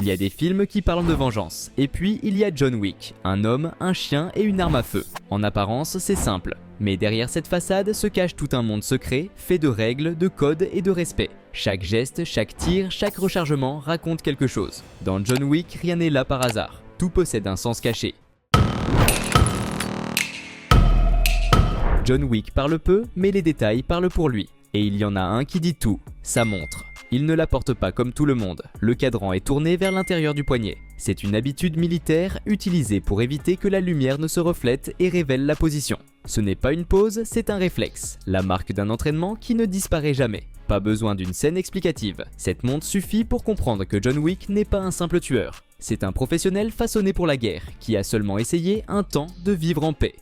Il y a des films qui parlent de vengeance, et puis il y a John Wick, un homme, un chien et une arme à feu. En apparence, c'est simple, mais derrière cette façade se cache tout un monde secret, fait de règles, de codes et de respect. Chaque geste, chaque tir, chaque rechargement raconte quelque chose. Dans John Wick, rien n'est là par hasard, tout possède un sens caché. John Wick parle peu, mais les détails parlent pour lui. Et il y en a un qui dit tout, sa montre. Il ne la porte pas comme tout le monde, le cadran est tourné vers l'intérieur du poignet. C'est une habitude militaire utilisée pour éviter que la lumière ne se reflète et révèle la position. Ce n'est pas une pose, c'est un réflexe, la marque d'un entraînement qui ne disparaît jamais. Pas besoin d'une scène explicative, cette montre suffit pour comprendre que John Wick n'est pas un simple tueur. C'est un professionnel façonné pour la guerre, qui a seulement essayé un temps de vivre en paix.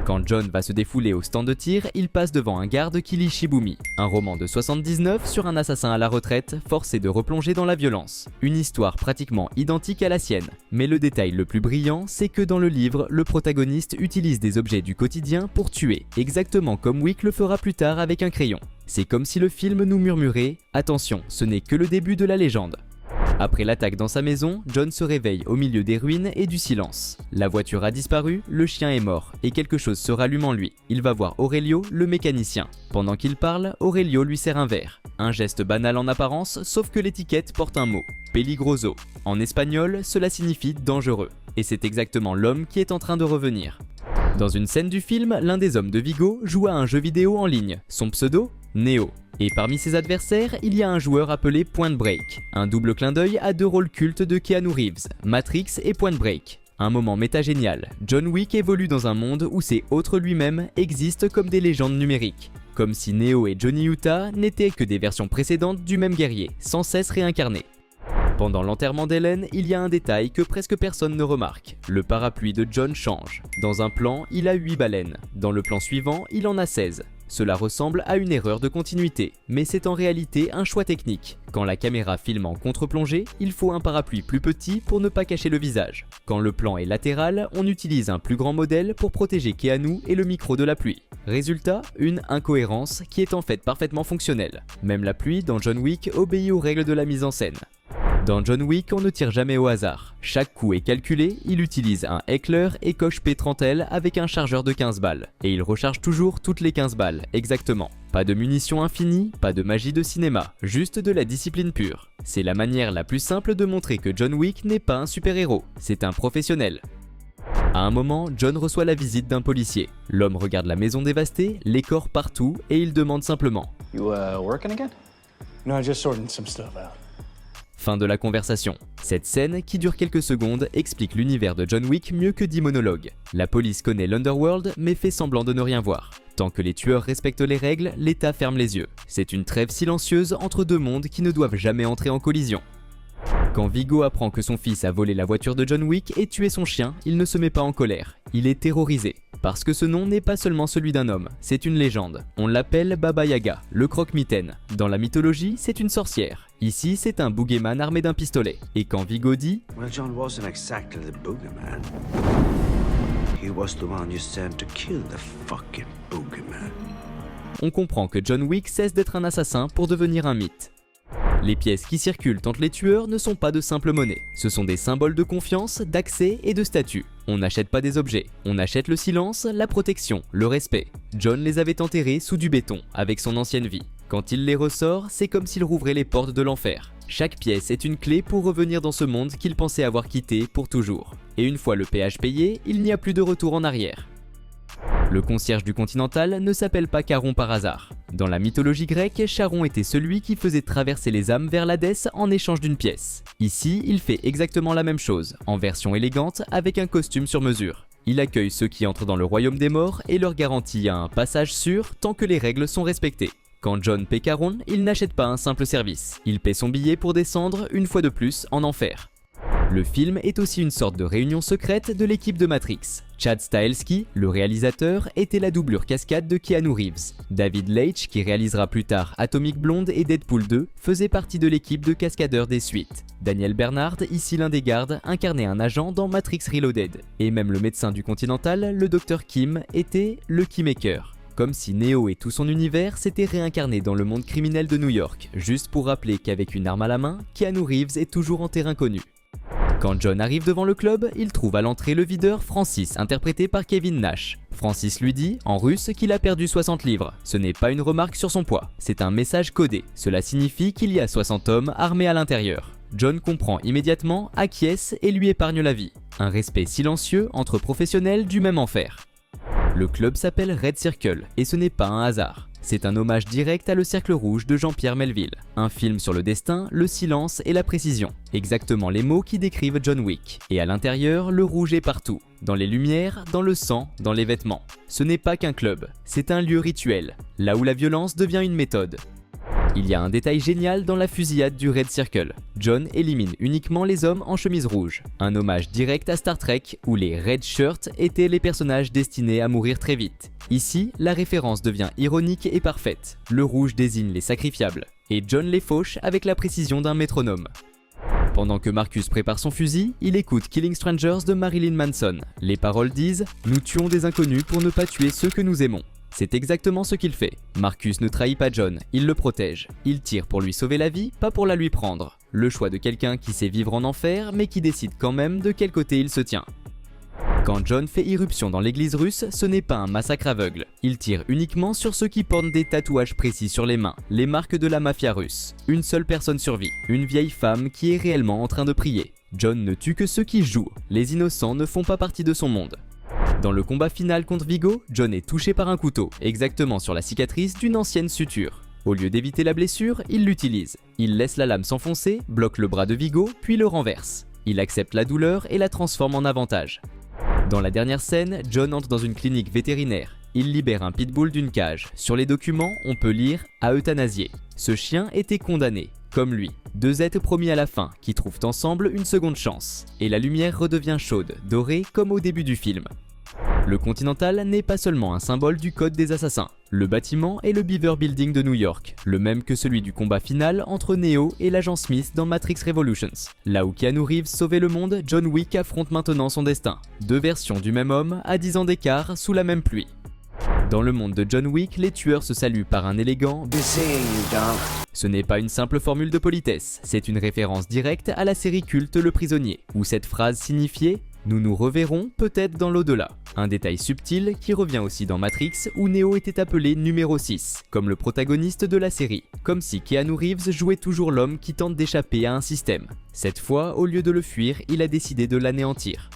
Quand John va se défouler au stand de tir, il passe devant un garde qui lit Shibumi, un roman de 79 sur un assassin à la retraite forcé de replonger dans la violence. Une histoire pratiquement identique à la sienne. Mais le détail le plus brillant, c'est que dans le livre, le protagoniste utilise des objets du quotidien pour tuer, exactement comme Wick le fera plus tard avec un crayon. C'est comme si le film nous murmurait « Attention, ce n'est que le début de la légende ». Après l'attaque dans sa maison, John se réveille au milieu des ruines et du silence. La voiture a disparu, le chien est mort, et quelque chose se rallume en lui. Il va voir Aurelio, le mécanicien. Pendant qu'il parle, Aurelio lui sert un verre. Un geste banal en apparence, sauf que l'étiquette porte un mot, peligroso. En espagnol, cela signifie dangereux. Et c'est exactement l'homme qui est en train de revenir. Dans une scène du film, l'un des hommes de Vigo joue à un jeu vidéo en ligne. Son pseudo ? Neo. Et parmi ses adversaires, il y a un joueur appelé Point Break, un double clin d'œil à deux rôles cultes de Keanu Reeves, Matrix et Point Break. Un moment méta génial, John Wick évolue dans un monde où ses autres lui-même existent comme des légendes numériques. Comme si Neo et Johnny Utah n'étaient que des versions précédentes du même guerrier, sans cesse réincarnés. Pendant l'enterrement d'Helen, il y a un détail que presque personne ne remarque. Le parapluie de John change. Dans un plan, il a 8 baleines. Dans le plan suivant, il en a 16. Cela ressemble à une erreur de continuité, mais c'est en réalité un choix technique. Quand la caméra filme en contre-plongée, il faut un parapluie plus petit pour ne pas cacher le visage. Quand le plan est latéral, on utilise un plus grand modèle pour protéger Keanu et le micro de la pluie. Résultat, une incohérence qui est en fait parfaitement fonctionnelle. Même la pluie dans John Wick obéit aux règles de la mise en scène. Dans John Wick, on ne tire jamais au hasard. Chaque coup est calculé, il utilise un Heckler et coche P30L avec un chargeur de 15 balles. Et il recharge toujours toutes les 15 balles, exactement. Pas de munitions infinies, pas de magie de cinéma, juste de la discipline pure. C'est la manière la plus simple de montrer que John Wick n'est pas un super-héros, c'est un professionnel. À un moment, John reçoit la visite d'un policier. L'homme regarde la maison dévastée, les corps partout, et il demande simplement « You working again? No, just sorting some stuff out. » Fin de la conversation. Cette scène, qui dure quelques secondes, explique l'univers de John Wick mieux que 10 monologues. La police connaît l'Underworld, mais fait semblant de ne rien voir. Tant que les tueurs respectent les règles, l'État ferme les yeux. C'est une trêve silencieuse entre deux mondes qui ne doivent jamais entrer en collision. Quand Vigo apprend que son fils a volé la voiture de John Wick et tué son chien, il ne se met pas en colère. Il est terrorisé. Parce que ce nom n'est pas seulement celui d'un homme, c'est une légende. On l'appelle Baba Yaga, le croque-mitaine. Dans la mythologie, c'est une sorcière. Ici, c'est un boogeyman armé d'un pistolet. Et quand Vigo dit « Well, John wasn't exactly the boogeyman. He was the one you sent to kill the fucking boogeyman. » on comprend que John Wick cesse d'être un assassin pour devenir un mythe. Les pièces qui circulent entre les tueurs ne sont pas de simple monnaie. Ce sont des symboles de confiance, d'accès et de statut. On n'achète pas des objets, on achète le silence, la protection, le respect. John les avait enterrés sous du béton, avec son ancienne vie. Quand il les ressort, c'est comme s'il rouvrait les portes de l'enfer. Chaque pièce est une clé pour revenir dans ce monde qu'il pensait avoir quitté pour toujours. Et une fois le péage payé, il n'y a plus de retour en arrière. Le concierge du Continental ne s'appelle pas Charon par hasard. Dans la mythologie grecque, Charon était celui qui faisait traverser les âmes vers l'Hadès en échange d'une pièce. Ici, il fait exactement la même chose, en version élégante, avec un costume sur mesure. Il accueille ceux qui entrent dans le royaume des morts et leur garantit un passage sûr tant que les règles sont respectées. Quand John paie Charon, il n'achète pas un simple service. Il paie son billet pour descendre, une fois de plus, en enfer. Le film est aussi une sorte de réunion secrète de l'équipe de Matrix. Chad Stahelski, le réalisateur, était la doublure cascade de Keanu Reeves. David Leitch, qui réalisera plus tard Atomic Blonde et Deadpool 2, faisait partie de l'équipe de cascadeurs des suites. Daniel Bernard, ici l'un des gardes, incarnait un agent dans Matrix Reloaded. Et même le médecin du Continental, le Dr Kim, était le Keymaker. Comme si Neo et tout son univers s'étaient réincarnés dans le monde criminel de New York, juste pour rappeler qu'avec une arme à la main, Keanu Reeves est toujours en terrain connu. Quand John arrive devant le club, il trouve à l'entrée le videur Francis, interprété par Kevin Nash. Francis lui dit, en russe, qu'il a perdu 60 livres. Ce n'est pas une remarque sur son poids, c'est un message codé. Cela signifie qu'il y a 60 hommes armés à l'intérieur. John comprend immédiatement, acquiesce et lui épargne la vie. Un respect silencieux entre professionnels du même enfer. Le club s'appelle Red Circle, et ce n'est pas un hasard. C'est un hommage direct à Le Cercle Rouge de Jean-Pierre Melville, un film sur le destin, le silence et la précision. Exactement les mots qui décrivent John Wick. Et à l'intérieur, le rouge est partout. Dans les lumières, dans le sang, dans les vêtements. Ce n'est pas qu'un club, c'est un lieu rituel, là où la violence devient une méthode. Il y a un détail génial dans la fusillade du Red Circle. John élimine uniquement les hommes en chemise rouge. Un hommage direct à Star Trek où les Red Shirts étaient les personnages destinés à mourir très vite. Ici, la référence devient ironique et parfaite. Le rouge désigne les sacrifiables. Et John les fauche avec la précision d'un métronome. Pendant que Marcus prépare son fusil, il écoute Killing Strangers de Marilyn Manson. Les paroles disent « Nous tuons des inconnus pour ne pas tuer ceux que nous aimons ». C'est exactement ce qu'il fait. Marcus ne trahit pas John, il le protège. Il tire pour lui sauver la vie, pas pour la lui prendre. Le choix de quelqu'un qui sait vivre en enfer, mais qui décide quand même de quel côté il se tient. Quand John fait irruption dans l'église russe, ce n'est pas un massacre aveugle. Il tire uniquement sur ceux qui portent des tatouages précis sur les mains, les marques de la mafia russe. Une seule personne survit, une vieille femme qui est réellement en train de prier. John ne tue que ceux qui jouent, les innocents ne font pas partie de son monde. Dans le combat final contre Vigo, John est touché par un couteau, exactement sur la cicatrice d'une ancienne suture. Au lieu d'éviter la blessure, il l'utilise. Il laisse la lame s'enfoncer, bloque le bras de Vigo, puis le renverse. Il accepte la douleur et la transforme en avantage. Dans la dernière scène, John entre dans une clinique vétérinaire. Il libère un pitbull d'une cage. Sur les documents, on peut lire « à euthanasier ». Ce chien était condamné, comme lui. Deux êtres promis à la fin, qui trouvent ensemble une seconde chance. Et la lumière redevient chaude, dorée, comme au début du film. Le Continental n'est pas seulement un symbole du code des assassins. Le bâtiment est le Beaver Building de New York, le même que celui du combat final entre Neo et l'agent Smith dans Matrix Revolutions. Là où Keanu Reeves sauvait le monde, John Wick affronte maintenant son destin. Deux versions du même homme, à 10 ans d'écart, sous la même pluie. Dans le monde de John Wick, les tueurs se saluent par un élégant « Ce n'est pas une simple formule de politesse, c'est une référence directe à la série culte Le Prisonnier, où cette phrase signifiait « Nous nous reverrons peut-être dans l'au-delà ». Un détail subtil qui revient aussi dans Matrix où Neo était appelé numéro 6, comme le protagoniste de la série, comme si Keanu Reeves jouait toujours l'homme qui tente d'échapper à un système. Cette fois, au lieu de le fuir, il a décidé de l'anéantir.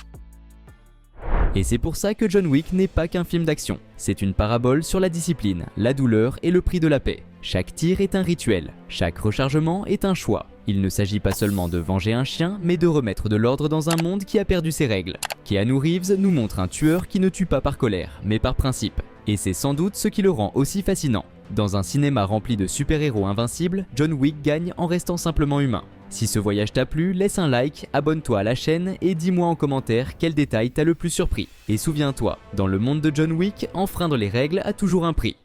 Et c'est pour ça que John Wick n'est pas qu'un film d'action. C'est une parabole sur la discipline, la douleur et le prix de la paix. Chaque tir est un rituel, chaque rechargement est un choix. Il ne s'agit pas seulement de venger un chien, mais de remettre de l'ordre dans un monde qui a perdu ses règles. Keanu Reeves nous montre un tueur qui ne tue pas par colère, mais par principe. Et c'est sans doute ce qui le rend aussi fascinant. Dans un cinéma rempli de super-héros invincibles, John Wick gagne en restant simplement humain. Si ce voyage t'a plu, laisse un like, abonne-toi à la chaîne et dis-moi en commentaire quel détail t'a le plus surpris. Et souviens-toi, dans le monde de John Wick, enfreindre les règles a toujours un prix.